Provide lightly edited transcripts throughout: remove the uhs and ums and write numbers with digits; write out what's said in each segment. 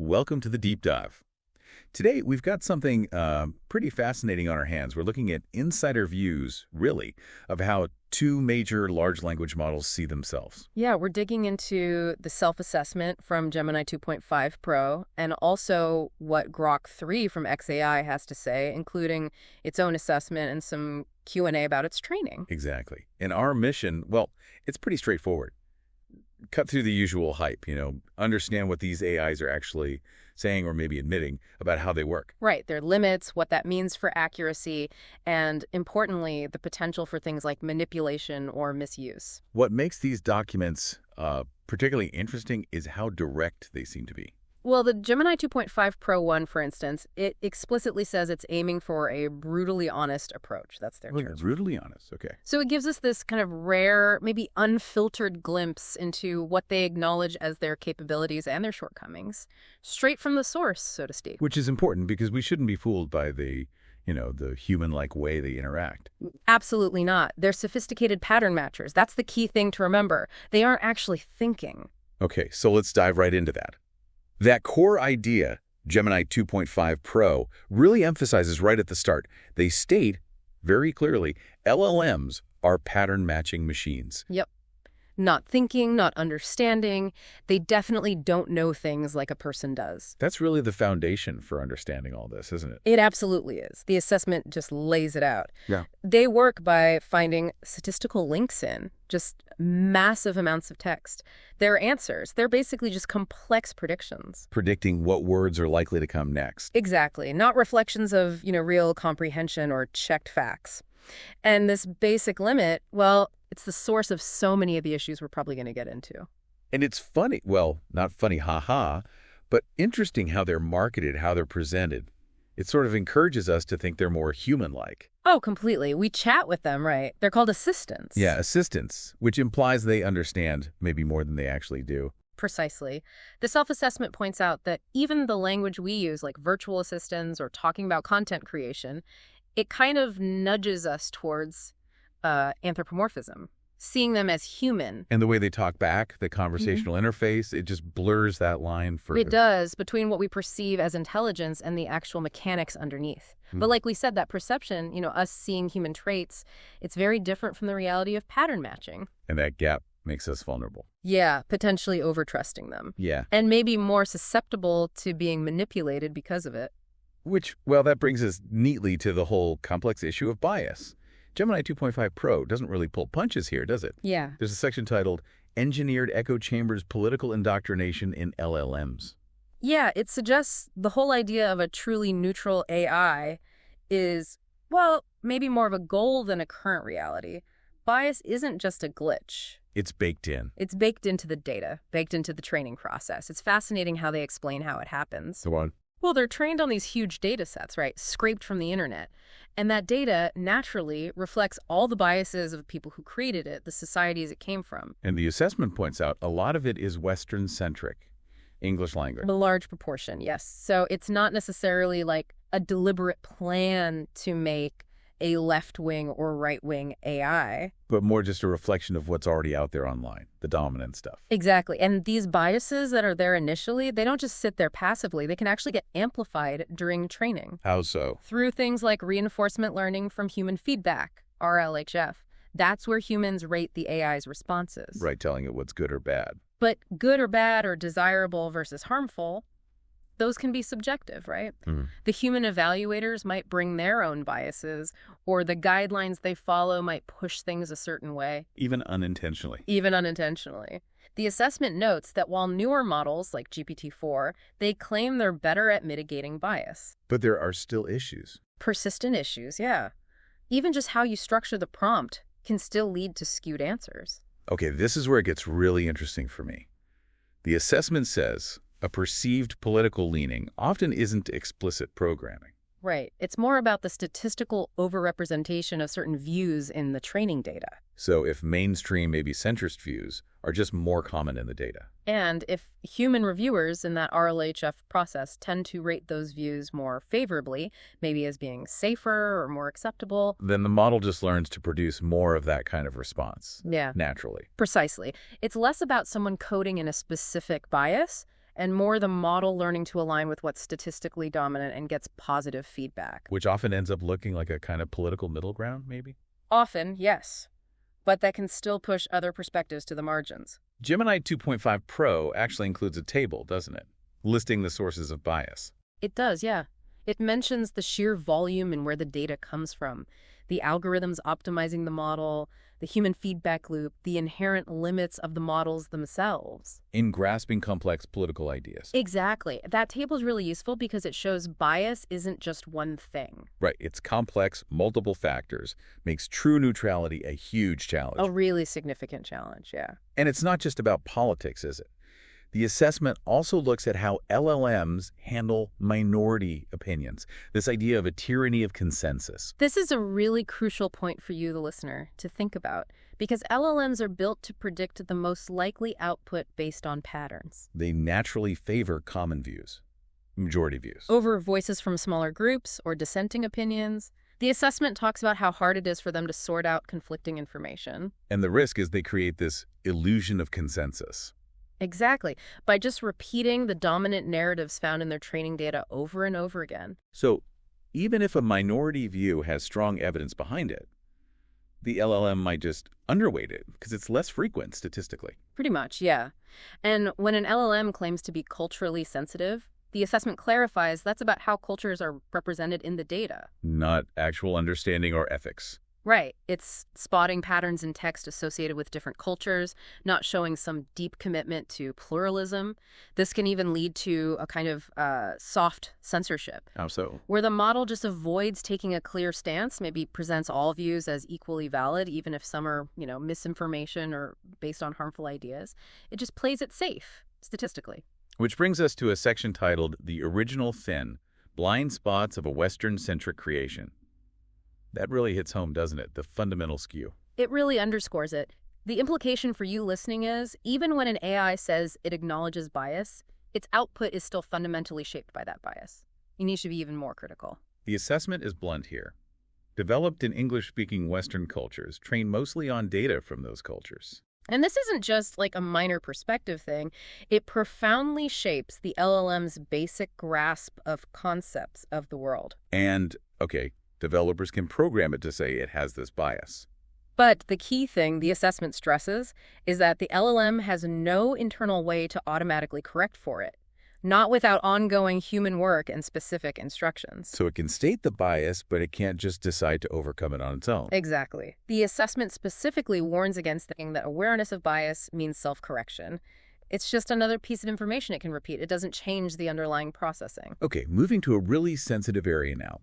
welcome to the Deep Dive. Today, we've got something pretty fascinating on our hands. We're looking at insider views, really, of how two major large language models see themselves. Yeah, we're digging into the self-assessment from Gemini 2.5 Pro and also what Grok 3 from XAI has to say, including its own assessment and some Q&A about its training. Exactly. And our mission, well, it's pretty straightforward. Cut through the usual hype, understand what these AIs are actually saying or maybe admitting about how they work. Right, their limits, what that means for accuracy, and importantly, the potential for things like manipulation or misuse. What makes these documents particularly interesting is how direct they seem to be. Well, the Gemini 2.5 Pro 1, for instance, it explicitly says it's aiming for a brutally honest approach. That's their term. Brutally honest, okay. So it gives us this kind of rare, maybe unfiltered glimpse into what they acknowledge as their capabilities and their shortcomings, straight from the source, so to speak. Which is important because we shouldn't be fooled by the human-like way they interact. Absolutely not. They're sophisticated pattern matchers. That's the key thing to remember. They aren't actually thinking. Okay, so let's dive right into that. That core idea, Gemini 2.5 Pro, really emphasizes right at the start. They state very clearly, LLMs are pattern matching machines. Yep. Not thinking, not understanding. They definitely don't know things like a person does. That's really the foundation for understanding all this, isn't it? It absolutely is. The assessment just lays it out. Yeah. They work by finding statistical links in, just massive amounts of text. Their answers, they're basically just complex predictions. Predicting what words are likely to come next. Exactly. Not reflections of, real comprehension or checked facts. And this basic limit, well, it's the source of so many of the issues we're probably going to get into. And it's funny, well, not funny, haha, but interesting how they're marketed, how they're presented. It sort of encourages us to think they're more human-like. Oh, completely. We chat with them, right? They're called assistants. Yeah, assistants, which implies they understand maybe more than they actually do. Precisely. The self-assessment points out that even the language we use, like virtual assistants or talking about content creation, it kind of nudges us towards anthropomorphism, seeing them as human. And the way they talk back, the conversational interface, it just blurs that line further. It does, between what we perceive as intelligence and the actual mechanics underneath. But like we said, that perception, us seeing human traits, it's very different from the reality of pattern matching. And that gap makes us vulnerable. Yeah, potentially over-trusting them. Yeah. And maybe more susceptible to being manipulated because of it. Which, well, that brings us neatly to the whole complex issue of bias. Gemini 2.5 Pro doesn't really pull punches here, does it? Yeah. There's a section titled, Engineered Echo Chambers Political Indoctrination in LLMs. Yeah, it suggests the whole idea of a truly neutral AI is, well, maybe more of a goal than a current reality. Bias isn't just a glitch. It's baked in. It's baked into the data, baked into the training process. It's fascinating how they explain how it happens. Go on. Well, they're trained on these huge data sets, right? Scraped from the internet. And that data naturally reflects all the biases of the people who created it, the societies it came from. And the assessment points out a lot of it is Western-centric, English language. A large proportion, yes. So it's not necessarily like a deliberate plan to make a left-wing or right-wing AI. But more just a reflection of what's already out there online, the dominant stuff. Exactly. And these biases that are there initially, they don't just sit there passively. They can actually get amplified during training. How so? Through things like reinforcement learning from human feedback, RLHF. That's where humans rate the AI's responses. Right, telling it what's good or bad. But good or bad or desirable versus harmful, those can be subjective, right? The human evaluators might bring their own biases, or the guidelines they follow might push things a certain way. Even unintentionally. Even unintentionally. The assessment notes that while newer models like GPT-4, they claim they're better at mitigating bias. But there are still issues. Persistent issues, yeah. Even just how you structure the prompt can still lead to skewed answers. Okay, this is where it gets really interesting for me. The assessment says a perceived political leaning often isn't explicit programming. Right. It's more about the statistical overrepresentation of certain views in the training data. So if mainstream, maybe centrist views are just more common in the data. And if human reviewers in that RLHF process tend to rate those views more favorably, maybe as being safer or more acceptable, then the model just learns to produce more of that kind of response. Yeah. Naturally. Precisely. It's less about someone coding in a specific bias and more the model learning to align with what's statistically dominant and gets positive feedback. Which often ends up looking like a kind of political middle ground, maybe? Often, yes, but that can still push other perspectives to the margins. Gemini 2.5 Pro actually includes a table, doesn't it? Listing the sources of bias. It does, yeah. It mentions the sheer volume and where the data comes from, the algorithms optimizing the model, the human feedback loop, the inherent limits of the models themselves. In grasping complex political ideas. Exactly. That table is really useful because it shows bias isn't just one thing. Right. It's complex, multiple factors, makes true neutrality a huge challenge. A really significant challenge, yeah. And it's not just about politics, is it? The assessment also looks at how LLMs handle minority opinions, this idea of a tyranny of consensus. This is a really crucial point for you, the listener, to think about, because LLMs are built to predict the most likely output based on patterns. They naturally favor common views, majority views. Over voices from smaller groups or dissenting opinions. The assessment talks about how hard it is for them to sort out conflicting information. And the risk is they create this illusion of consensus. Exactly, by just repeating the dominant narratives found in their training data over and over again. So even if a minority view has strong evidence behind it, the LLM might just underweight it because it's less frequent statistically. Pretty much, yeah. And when an LLM claims to be culturally sensitive, the assessment clarifies that's about how cultures are represented in the data. Not actual understanding or ethics. Right. It's spotting patterns in text associated with different cultures, not showing some deep commitment to pluralism. This can even lead to a kind of soft censorship. How so? Where the model just avoids taking a clear stance, maybe presents all views as equally valid, even if some are, misinformation or based on harmful ideas. It just plays it safe, statistically. Which brings us to a section titled The Original Sin, Blind Spots of a Western-Centric Creation. That really hits home, doesn't it? The fundamental skew. It really underscores it. The implication for you listening is, even when an AI says it acknowledges bias, its output is still fundamentally shaped by that bias. You need to be even more critical. The assessment is blunt here. Developed in English-speaking Western cultures, trained mostly on data from those cultures. And this isn't just like a minor perspective thing. It profoundly shapes the LLM's basic grasp of concepts of the world. And, okay, developers can program it to say it has this bias. But the key thing the assessment stresses is that the LLM has no internal way to automatically correct for it, not without ongoing human work and specific instructions. So it can state the bias, but it can't just decide to overcome it on its own. Exactly. The assessment specifically warns against thinking that awareness of bias means self-correction. It's just another piece of information it can repeat. It doesn't change the underlying processing. Okay, moving to a really sensitive area now.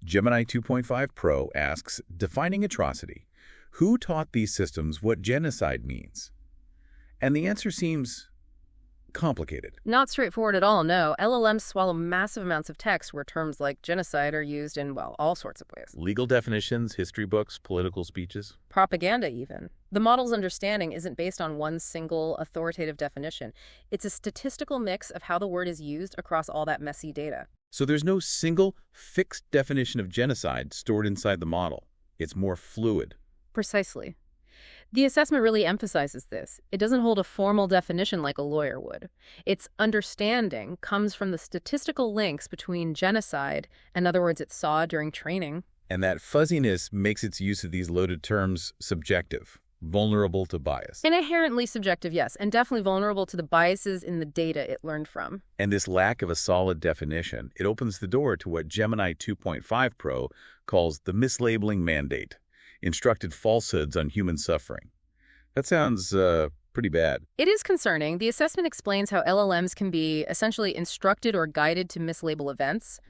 Gemini 2.5 Pro asks, defining atrocity, who taught these systems what genocide means? And the answer seems complicated. Not straightforward at all, no. LLMs swallow massive amounts of text where terms like genocide are used in, well, all sorts of ways. Legal definitions, history books, political speeches. Propaganda, even. The model's understanding isn't based on one single authoritative definition. It's a statistical mix of how the word is used across all that messy data. So there's no single fixed definition of genocide stored inside the model. It's more fluid. Precisely. The assessment really emphasizes this. It doesn't hold a formal definition like a lawyer would. Its understanding comes from the statistical links between genocide, in other words, it saw during training. And that fuzziness makes its use of these loaded terms subjective, vulnerable to bias. And inherently subjective, yes, and definitely vulnerable to the biases in the data it learned from. And this lack of a solid definition, it opens the door to what Gemini 2.5 Pro calls the mislabeling mandate. Instructed falsehoods on human suffering. That sounds pretty bad. It is concerning. The assessment explains how LLMs can be essentially instructed or guided to mislabel events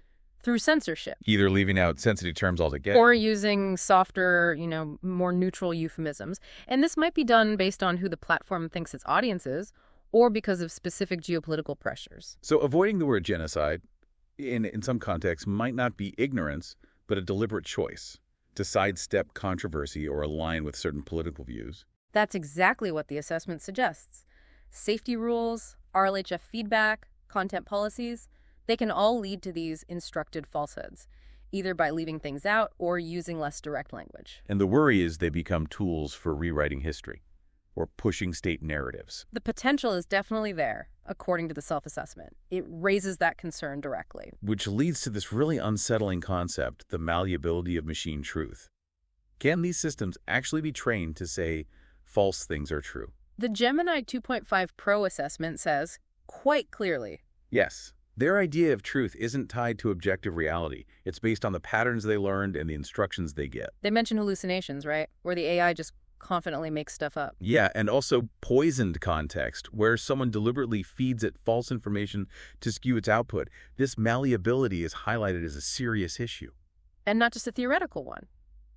through censorship. Either leaving out sensitive terms altogether. Or using softer, more neutral euphemisms. And this might be done based on who the platform thinks its audience is, or because of specific geopolitical pressures. So avoiding the word genocide, in some contexts, might not be ignorance, but a deliberate choice to sidestep controversy or align with certain political views. That's exactly what the assessment suggests. Safety rules, RLHF feedback, content policies, they can all lead to these instructed falsehoods, either by leaving things out or using less direct language. And the worry is they become tools for rewriting history. or pushing state narratives. The potential is definitely there, according to the self-assessment. It raises that concern directly. Which leads to this really unsettling concept, the malleability of machine truth. Can these systems actually be trained to say false things are true? The Gemini 2.5 Pro assessment says, quite clearly, Yes. Their idea of truth isn't tied to objective reality. It's based on the patterns they learned and the instructions they get. they mention hallucinations, right? Where the AI just confidently makes stuff up. Yeah, and also poisoned context, where someone deliberately feeds it false information to skew its output. This malleability is highlighted as a serious issue. And not just a theoretical one.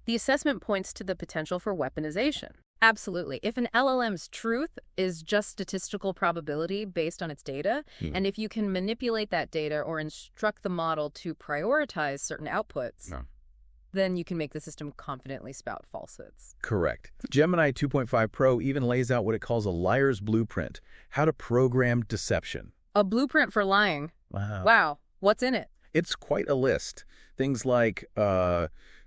The assessment points to the potential for weaponization. Absolutely. If an LLM's truth is just statistical probability based on its data, and if you can manipulate that data or instruct the model to prioritize certain outputs, then you can make the system confidently spout falsehoods. Correct. Gemini 2.5 Pro even lays out what it calls a liar's blueprint, how to program deception. A blueprint for lying. Wow. Wow. What's in it? It's quite a list. Things like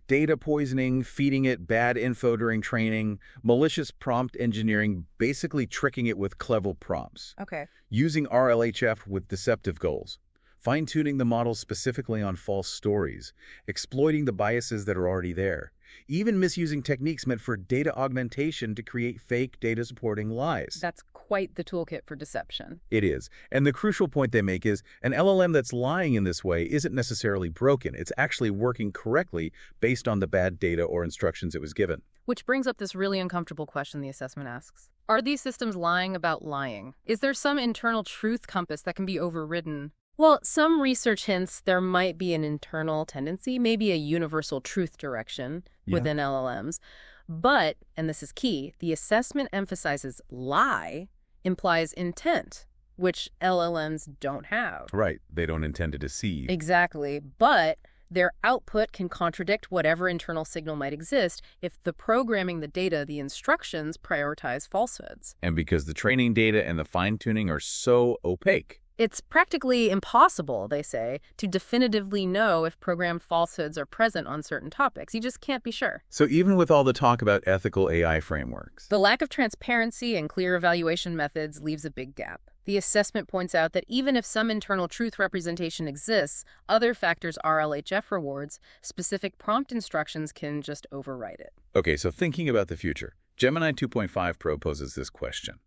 data poisoning, feeding it bad info during training, malicious prompt engineering, basically tricking it with clever prompts, Okay. using RLHF with deceptive goals, fine-tuning the model specifically on false stories, exploiting the biases that are already there, even misusing techniques meant for data augmentation to create fake data supporting lies. That's quite the toolkit for deception. It is. And the crucial point they make is an LLM that's lying in this way isn't necessarily broken. It's actually working correctly based on the bad data or instructions it was given. Which brings up this really uncomfortable question the assessment asks. Are these systems lying about lying? Is there some internal truth compass that can be overridden? Well, some research hints there might be an internal tendency, maybe a universal truth direction within LLMs. But, and this is key, the assessment emphasizes lie implies intent, which LLMs don't have. Right. They don't intend to deceive. Exactly. But their output can contradict whatever internal signal might exist if the programming the data, the instructions, prioritize falsehoods. And because the training data and the fine-tuning are so opaque. It's practically impossible, they say, to definitively know if programmed falsehoods are present on certain topics. You just can't be sure. So even with all the talk about ethical AI frameworks, The lack of transparency and clear evaluation methods leaves a big gap. The assessment points out that even if some internal truth representation exists, other factors RLHF rewards, specific prompt instructions can just override it. Okay, so thinking about the future, Gemini 2.5 Pro poses this question.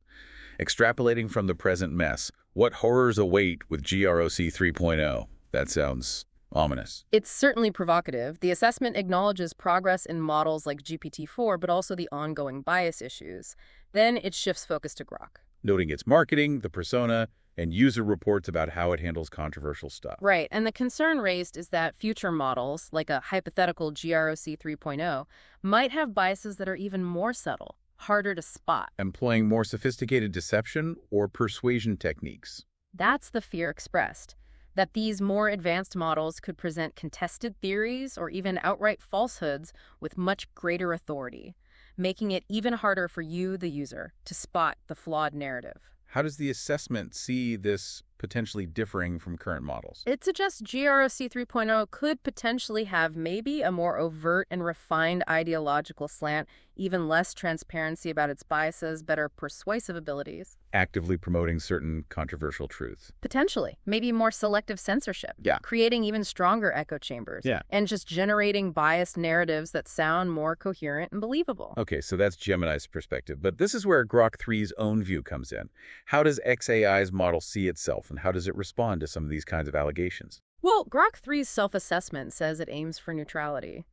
Extrapolating from the present mess, what horrors await with GROC 3.0? That sounds ominous. It's certainly provocative. The assessment acknowledges progress in models like GPT-4, but also the ongoing bias issues. Then it shifts focus to Grok. Noting its marketing, the persona, and user reports about how it handles controversial stuff. Right, and the concern raised is that future models, like a hypothetical GROC 3.0, might have biases that are even more subtle, harder to spot. Employing more sophisticated deception or persuasion techniques. That's the fear expressed, that these more advanced models could present contested theories or even outright falsehoods with much greater authority, making it even harder for you, the user, to spot the flawed narrative. How does the assessment see this potentially differing from current models? It suggests GROC 3.0 could potentially have maybe a more overt and refined ideological slant, even less transparency about its biases, better persuasive abilities. Actively promoting certain controversial truths. Potentially. Maybe more selective censorship. Yeah. Creating even stronger echo chambers. Yeah. And just generating biased narratives that sound more coherent and believable. Okay, so that's Gemini's perspective. But this is where Grok 3's own view comes in. How does XAI's model see itself, and how does it respond to some of these kinds of allegations? Well, Grok 3's self-assessment says it aims for neutrality.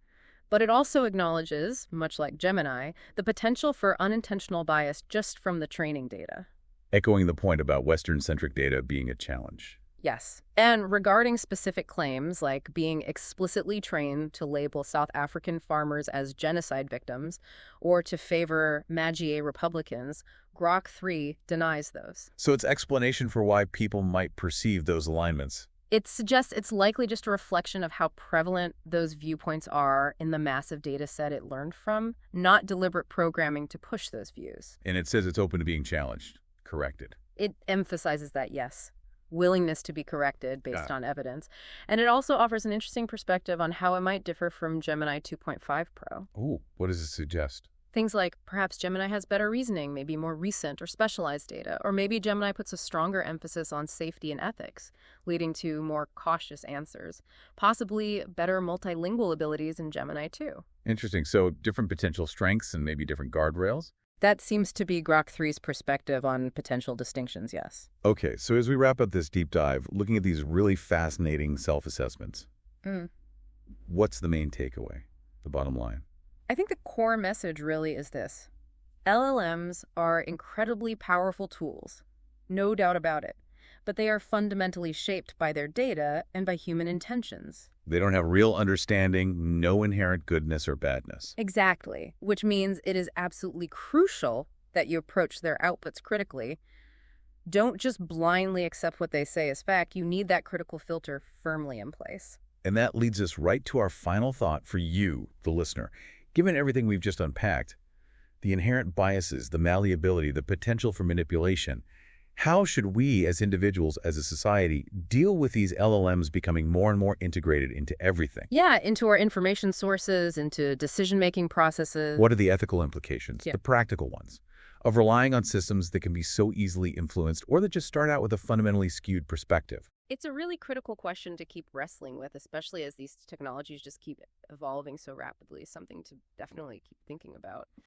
But it also acknowledges, much like Gemini, the potential for unintentional bias just from the training data. Echoing the point about Western-centric data being a challenge. Yes. And regarding specific claims, like being explicitly trained to label South African farmers as genocide victims or to favor Magie Republicans, Grok 3 denies those. So its explanation for why people might perceive those alignments. It suggests it's likely just a reflection of how prevalent those viewpoints are in the massive data set it learned from, not deliberate programming to push those views. And it says it's open to being challenged, corrected. It emphasizes that, yes, willingness to be corrected based on evidence. And it also offers an interesting perspective on how it might differ from Gemini 2.5 Pro. Ooh, what does it suggest? Things like perhaps Gemini has better reasoning, maybe more recent or specialized data, or maybe Gemini puts a stronger emphasis on safety and ethics, leading to more cautious answers. Possibly better multilingual abilities in Gemini too. Interesting. So different potential strengths and maybe different guardrails? That seems to be Grok 3's perspective on potential distinctions, yes. Okay, so as we wrap up this deep dive, looking at these really fascinating self-assessments, what's the main takeaway, the bottom line? I think the core message really is this. LLMs are incredibly powerful tools, no doubt about it, but they are fundamentally shaped by their data and by human intentions. They don't have real understanding, no inherent goodness or badness. Exactly, which means it is absolutely crucial that you approach their outputs critically. Don't just blindly accept what they say as fact. You need that critical filter firmly in place. And that leads us right to our final thought for you, the listener. Given everything we've just unpacked, the inherent biases, the malleability, the potential for manipulation, how should we as individuals, as a society, deal with these LLMs becoming more and more integrated into everything? Yeah, into our information sources, into decision-making processes. What are the ethical implications, the practical ones, of relying on systems that can be so easily influenced or that just start out with a fundamentally skewed perspective? It's a really critical question to keep wrestling with, especially as these technologies just keep evolving so rapidly. Something to definitely keep thinking about.